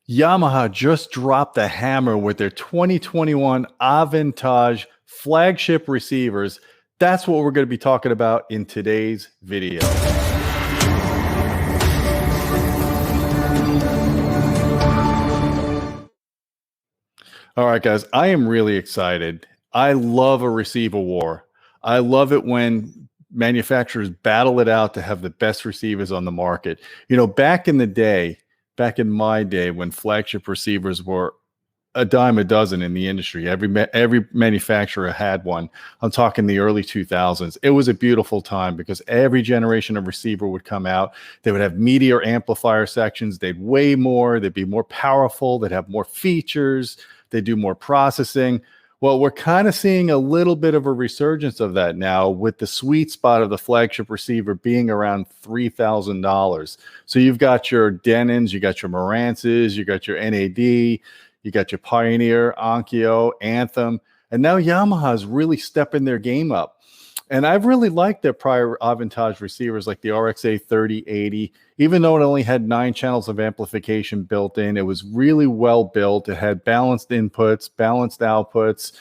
Yamaha just dropped the hammer with their 2021 AVENTAGE flagship receivers. That's what we're going to be talking about in today's video. All right, guys, I am really excited. I love a receiver war. I love it when manufacturers battle it out to have the best receivers on the market. You know, back in my day when flagship receivers were a dime a dozen in the industry, every manufacturer had one. I'm talking the early 2000s. It was a beautiful time because every generation of receiver would come out. They would have meteor amplifier sections. They'd weigh more. They'd be more powerful. They'd have more features. They do more processing. Well, we're kind of seeing a little bit of a resurgence of that now with the sweet spot of the flagship receiver being around $3,000. So you've got your Denons, you got your Marances, you got your NAD, you got your Pioneer, Onkyo, Anthem, and now Yamaha's really stepping their game up. And I've really liked their prior AVENTAGE receivers like the RX-A2A, even though it only had 9 channels of amplification built in. It was really well built. It had balanced inputs, balanced outputs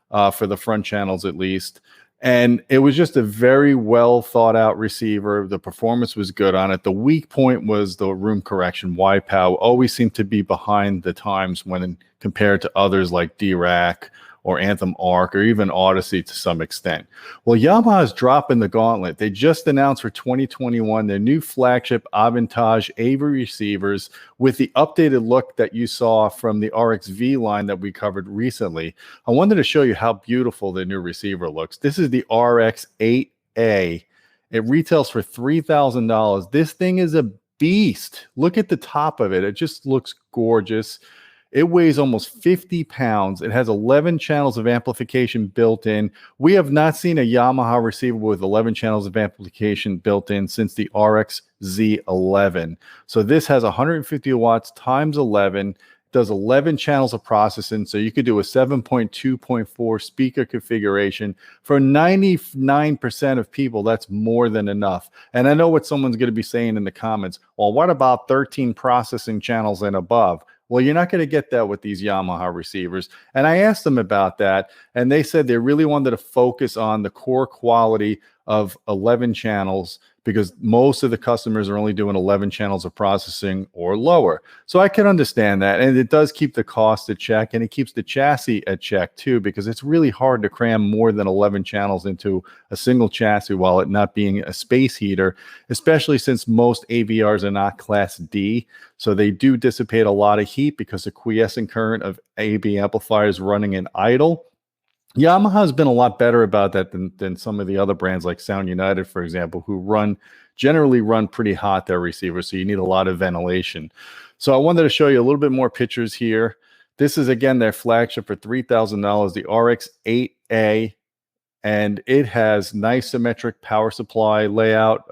for the front channels at least. And it was just a very well thought out receiver. The performance was good on it. The weak point was the room correction. YPAO always seemed to be behind the times when compared to others like D-Rack or Anthem Arc, or even Odyssey to some extent. Well, Yamaha is dropping the gauntlet. They just announced for 2021 their new flagship AVENTAGE AV receivers with the updated look that you saw from the RX-V line that we covered recently. I wanted to show you how beautiful the new receiver looks. This is the RX-A2A. It retails for $3,000. This thing is a beast. Look at the top of it. It just looks gorgeous. It weighs almost 50 pounds. It has 11 channels of amplification built in. We have not seen a Yamaha receiver with 11 channels of amplification built in since the RX-Z11. So this has 150 watts times 11, does 11 channels of processing. So you could do a 7.2.4 speaker configuration. For 99% of people, that's more than enough. And I know what someone's going to be saying in the comments. Well, what about 13 processing channels and above? Well, you're not going to get that with these Yamaha receivers. And I asked them about that, and they said they really wanted to focus on the core quality of 11 channels because most of the customers are only doing 11 channels of processing or lower. So I can understand that. And it does keep the cost at check, and it keeps the chassis at check too, because it's really hard to cram more than 11 channels into a single chassis while it not being a space heater, especially since most AVRs are not Class D. So they do dissipate a lot of heat because the quiescent current of AV amplifiers running in idle. Yamaha has been a lot better about that than some of the other brands like Sound United, for example, who generally run pretty hot, their receivers, so you need a lot of ventilation. So I wanted to show you a little bit more pictures here. This is, again, their flagship for $3,000, the RX-A2A, and it has nice symmetric power supply layout.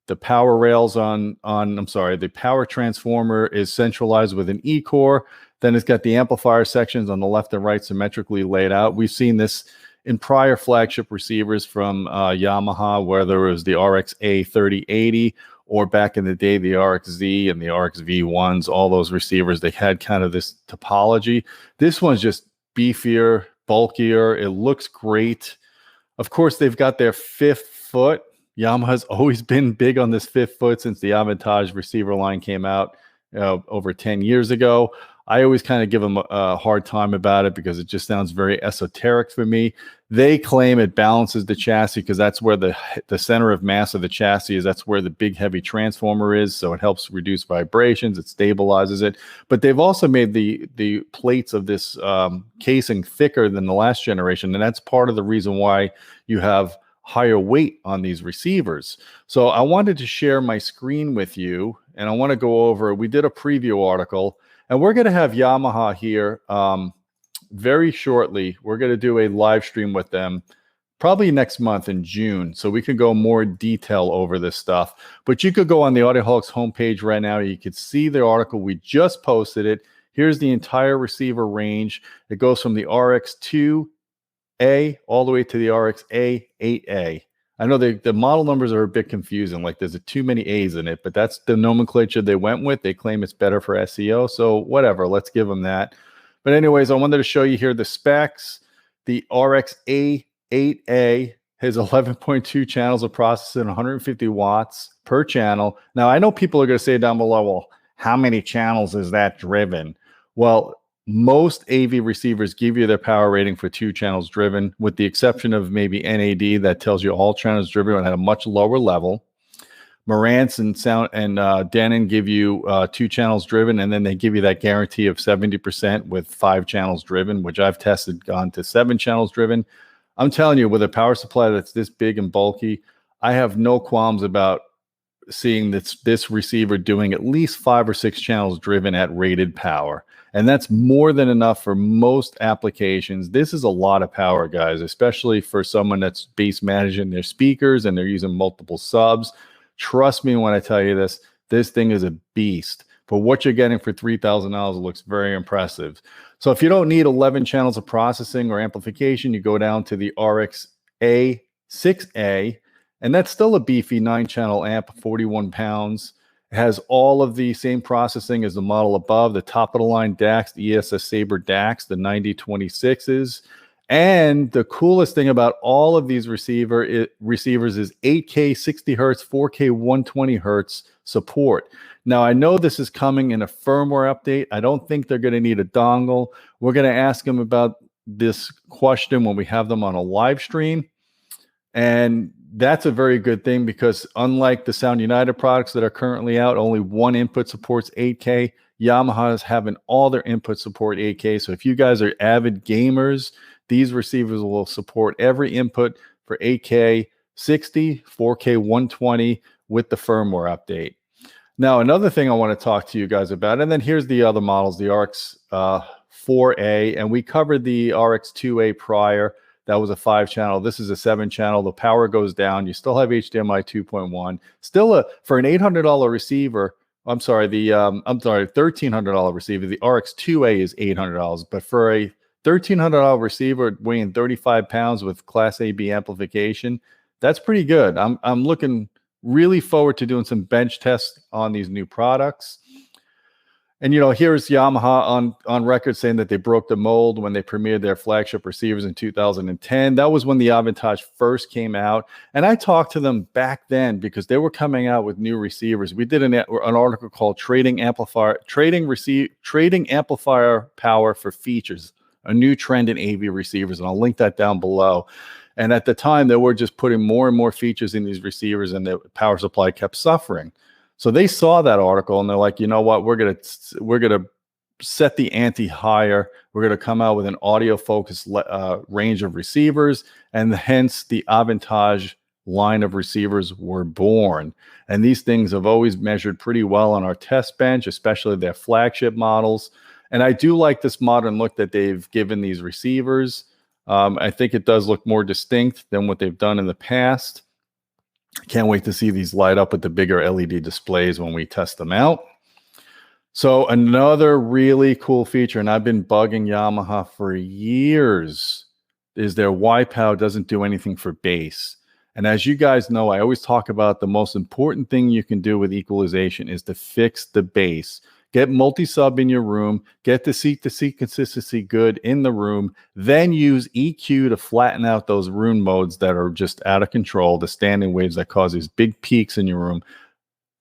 The power rails the power transformer is centralized with an E-core. Then it's got the amplifier sections on the left and right symmetrically laid out. We've seen this in prior flagship receivers from Yamaha, whether it was the RX-A3080 or back in the day, the RX-Z and the RX-V1s, all those receivers, they had kind of this topology. This one's just beefier, bulkier. It looks great. Of course, they've got their 5th foot. Yamaha's always been big on this 5th foot since the AVENTAGE receiver line came out over 10 years ago. I always kind of give them a hard time about it because it just sounds very esoteric for me. They claim it balances the chassis because that's where the center of mass of the chassis is. That's where the big heavy transformer is. So it helps reduce vibrations. It stabilizes it. But they've also made the plates of this casing thicker than the last generation. And that's part of the reason why you have higher weight on these receivers. So I wanted to share my screen with you, and I want to go over, we did a preview article, and we're going to have Yamaha here very shortly. We're going to do a live stream with them probably next month in June, so we can go more detail over this stuff. But you could go on the Audioholics homepage right now. You could see the article. We just posted it. Here's the entire receiver range. It goes from the RX-2A all the way to the RX-A2A. I know the model numbers are a bit confusing. Like there's too many A's in it, but that's the nomenclature they went with. They claim it's better for SEO. So whatever, let's give them that. But anyways, I wanted to show you here the specs. The RX-A2A has 11.2 channels of processing, 150 watts per channel. Now, I know people are going to say down below, well, how many channels is that driven? Well, most AV receivers give you their power rating for 2 channels driven, with the exception of maybe NAD that tells you all channels driven at a much lower level. Marantz and Sound and Denon give you 2 channels driven, and then they give you that guarantee of 70% with 5 channels driven, which I've tested gone to 7 channels driven. I'm telling you, with a power supply that's this big and bulky, I have no qualms about seeing this receiver doing at least 5 or 6 channels driven at rated power. And that's more than enough for most applications. This is a lot of power, guys, especially for someone that's bass managing their speakers and they're using multiple subs. Trust me when I tell you this thing is a beast. For what you're getting for $3,000, it looks very impressive. So if you don't need 11 channels of processing or amplification, you go down to the RX-A2A, and that's still a beefy 9-channel amp, 41 pounds. It has all of the same processing as the model above, the top-of-the-line DACs, the ESS Sabre DACs, the 9026s. And the coolest thing about all of these receivers is 8K 60 hertz, 4K 120 hertz support. Now, I know this is coming in a firmware update. I don't think they're going to need a dongle. We're going to ask them about this question when we have them on a live stream. And that's a very good thing, because unlike the Sound United products that are currently out, only one input supports 8K. Yamaha is having all their input support 8K. So if you guys are avid gamers, these receivers will support every input for 8K 60, 4K 120 with the firmware update. Now, another thing I want to talk to you guys about, and then here's the other models, the RX-4A, and we covered the RX-2A prior. That was a 5-channel. This is a 7-channel. The power goes down. You still have HDMI 2.1. Still for an $800 receiver. $1,300 receiver. The RX-2A is $800, but for a $1,300 receiver weighing 35 pounds with Class AB amplification, that's pretty good. I'm looking really forward to doing some bench tests on these new products. And, you know, here's Yamaha on record saying that they broke the mold when they premiered their flagship receivers in 2010. That was when the AVENTAGE first came out. And I talked to them back then because they were coming out with new receivers. We did an article called Trading Amplifier Power for Features, a new trend in AV receivers. And I'll link that down below. And at the time, they were just putting more and more features in these receivers, and the power supply kept suffering. So they saw that article and they're like, you know what, we're gonna set the ante higher. We're gonna come out with an audio focused range of receivers, and hence the AVENTAGE line of receivers were born. And these things have always measured pretty well on our test bench, especially their flagship models. And I do like this modern look that they've given these receivers. I think it does look more distinct than what they've done in the past. I can't wait to see these light up with the bigger LED displays when we test them out. So another really cool feature, and I've been bugging Yamaha for years, is their YPAO doesn't do anything for bass. And as you guys know, I always talk about the most important thing you can do with equalization is to fix the bass. Get multi-sub in your room, get the seat-to-seat consistency good in the room, then use EQ to flatten out those room modes that are just out of control, the standing waves that cause these big peaks in your room.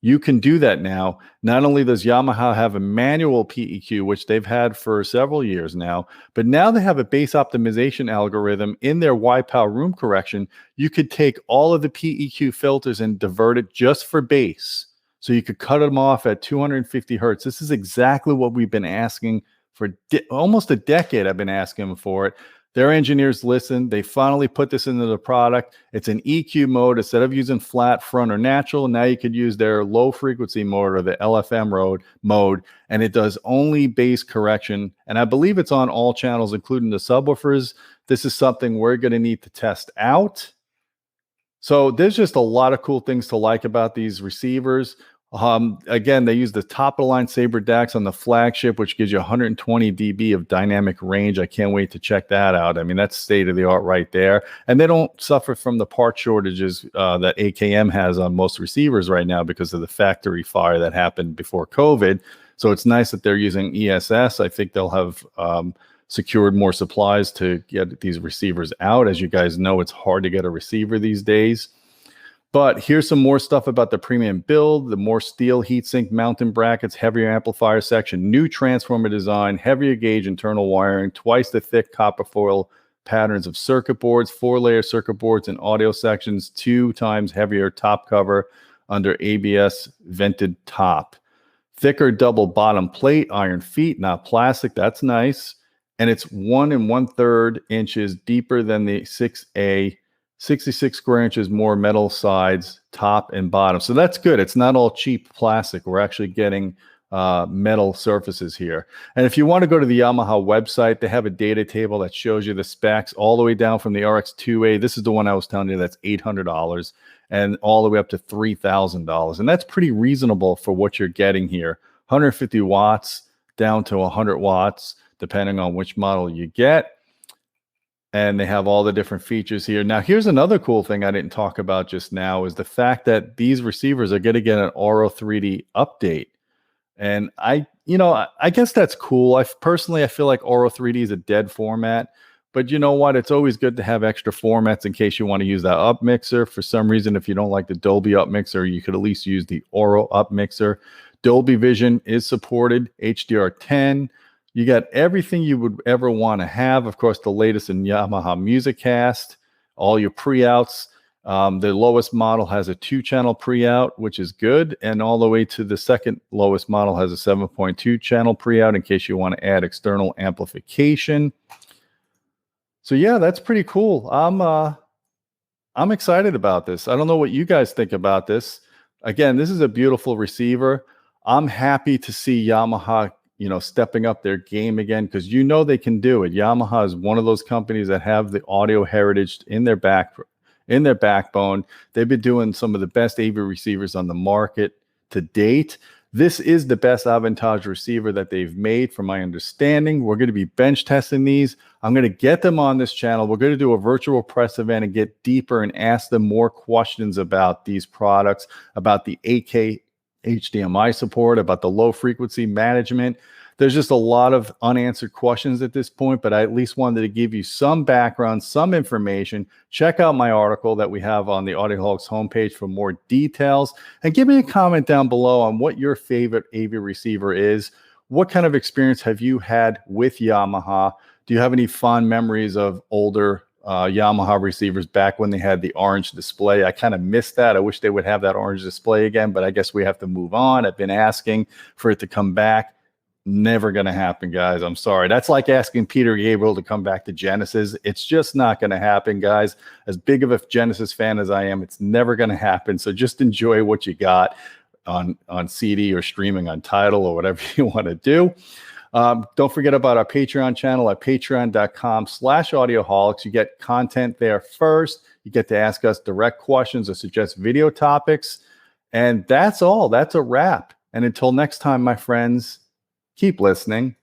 You can do that now. Not only does Yamaha have a manual PEQ, which they've had for several years now, but now they have a bass optimization algorithm in their YPAO room correction. You could take all of the PEQ filters and divert it just for bass. So you could cut them off at 250 hertz. This is exactly what we've been asking for almost a decade. I've been asking them for it. Their engineers listened. They finally put this into the product. It's an EQ mode. Instead of using flat, front, or natural, now you could use their low frequency mode or the LFM mode, and it does only bass correction. And I believe it's on all channels, including the subwoofers. This is something we're going to need to test out. So there's just a lot of cool things to like about these receivers. Again, they use the top of the line Sabre DACs on the flagship, which gives you 120 dB of dynamic range. I can't wait to check that out. I mean, that's state of the art right there. And they don't suffer from the part shortages that AKM has on most receivers right now because of the factory fire that happened before COVID. So it's nice that they're using ESS. I think they'll have secured more supplies to get these receivers out. As you guys know, it's hard to get a receiver these days. But here's some more stuff about the premium build, the more steel heatsink mounting brackets, heavier amplifier section, new transformer design, heavier gauge internal wiring, twice the thick copper foil patterns of circuit boards, 4-layer circuit boards and audio sections, 2 times heavier top cover under ABS vented top. Thicker double bottom plate, iron feet, not plastic. That's nice. And it's 1 1/3 inches deeper than the 6A, 66 square inches more metal sides, top and bottom. So that's good. It's not all cheap plastic. We're actually getting metal surfaces here. And if you want to go to the Yamaha website, they have a data table that shows you the specs all the way down from the RX-A2A. This is the one I was telling you that's $800 and all the way up to $3,000. And that's pretty reasonable for what you're getting here. 150 watts down to 100 watts, depending on which model you get. And they have all the different features here. Now, here's another cool thing I didn't talk about just now is the fact that these receivers are going to get an Auro 3D update. And I guess that's cool. I feel like Auro 3D is a dead format. But you know what? It's always good to have extra formats in case you want to use that up mixer. For some reason, if you don't like the Dolby up mixer, you could at least use the Auro up mixer. Dolby Vision is supported, HDR10. You got everything you would ever want to have. Of course, the latest in Yamaha MusicCast, all your pre-outs. The lowest model has a 2-channel pre-out, which is good. And all the way to the second lowest model has a 7.2 channel pre-out in case you want to add external amplification. So yeah, that's pretty cool. I'm excited about this. I don't know what you guys think about this. Again, this is a beautiful receiver. I'm happy to see Yamaha stepping up their game again, because they can do it. Yamaha is one of those companies that have the audio heritage in their backbone. They've been doing some of the best AV receivers on the market to date. This is the best Aventage receiver that they've made, from my understanding. We're going to be bench testing these. I'm going to get them on this channel. We're going to do a virtual press event and get deeper and ask them more questions about these products, about the 8K HDMI support, about the low frequency management. There's just a lot of unanswered questions at this point, but I at least wanted to give you some background, some information. Check out my article that we have on the Audioholics homepage for more details, and give me a comment down below on what your favorite AV receiver is. What kind of experience have you had with Yamaha? Do you have any fond memories of older Yamaha receivers back when they had the orange display? I kind of missed that. I wish they would have that orange display again, but I guess we have to move on. I've been asking for it to come back. Never going to happen, guys. I'm sorry. That's like asking Peter Gabriel to come back to Genesis. It's just not going to happen, guys. As big of a Genesis fan as I am, it's never going to happen. So just enjoy what you got on CD or streaming on Tidal or whatever you want to do. Don't forget about our Patreon channel at patreon.com/audioholics. You get content there first. You get to ask us direct questions or suggest video topics. And that's all. That's a wrap. And until next time, my friends, keep listening.